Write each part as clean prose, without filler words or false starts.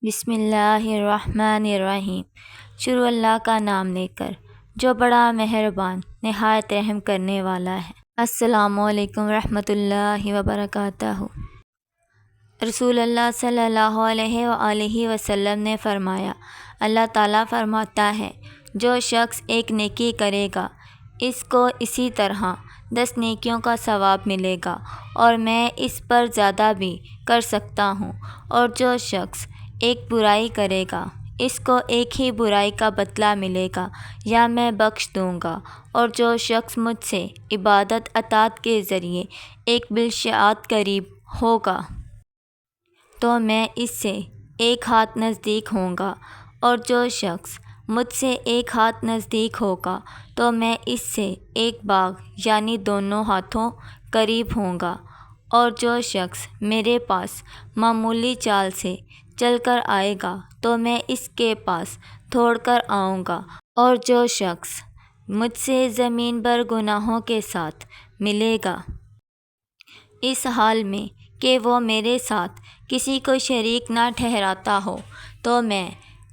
بسم اللہ الرحمن الرحیم۔ شروع اللہ کا نام لے کر جو بڑا مہربان نہایت رحم کرنے والا ہے۔ السلام علیکم ورحمۃ اللہ وبرکاتہ۔ رسول اللہ صلی اللہ علیہ وآلہ وسلم نے فرمایا، اللہ تعالیٰ فرماتا ہے جو شخص ایک نیکی کرے گا اس کو اسی طرح 10 نیکیوں کا ثواب ملے گا اور میں اس پر زیادہ بھی کر سکتا ہوں، اور جو شخص ایک برائی کرے گا اس کو ایک ہی برائی کا بدلہ ملے گا یا میں بخش دوں گا، اور جو شخص مجھ سے عبادت اطاعت کے ذریعے ایک بالشعاعت قریب ہوگا تو میں اس سے ایک ہاتھ نزدیک ہوں گا، اور جو شخص مجھ سے ایک ہاتھ نزدیک ہوگا تو میں اس سے ایک باغ یعنی دونوں ہاتھوں قریب ہوں گا، اور جو شخص میرے پاس معمولی چال سے چل کر آئے گا تو میں اس کے پاس دوڑ کر آؤں گا، اور جو شخص مجھ سے زمین بھر گناہوں کے ساتھ ملے گا اس حال میں کہ وہ میرے ساتھ کسی کو شریک نہ ٹھہراتا ہو تو میں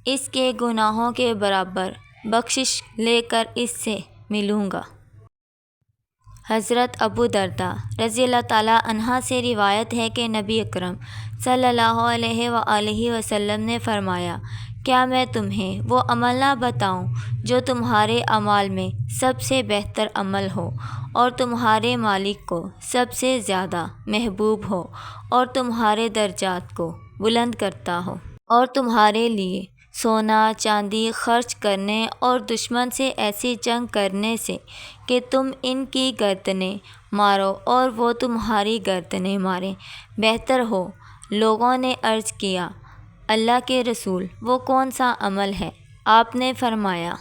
اس کے گناہوں کے برابر بخشش لے کر اس سے ملوں گا۔ حضرت ابو درداء رضی اللہ تعالیٰ عنہ سے روایت ہے کہ نبی اکرم صلی اللہ علیہ وآلہ وسلم نے فرمایا، کیا میں تمہیں وہ عمل نہ بتاؤں جو تمہارے اعمال میں سب سے بہتر عمل ہو اور تمہارے مالک کو سب سے زیادہ محبوب ہو اور تمہارے درجات کو بلند کرتا ہو، اور تمہارے لیے سونا چاندی خرچ کرنے اور دشمن سے ایسی جنگ کرنے سے کہ تم ان کی گردنیں مارو اور وہ تمہاری گردنیں ماریں بہتر ہو؟ لوگوں نے عرض کیا، اللہ کے رسول وہ کون سا عمل ہے؟ آپ نے فرمایا،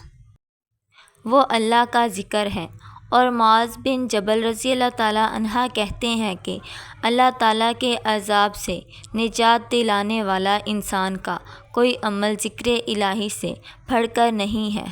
وہ اللہ کا ذکر ہے۔ اور معاذ بن جبل رضی اللہ تعالیٰ عنہ کہتے ہیں کہ اللہ تعالیٰ کے عذاب سے نجات دلانے والا انسان کا کوئی عمل ذکر الہی سے بڑھ کر نہیں ہے۔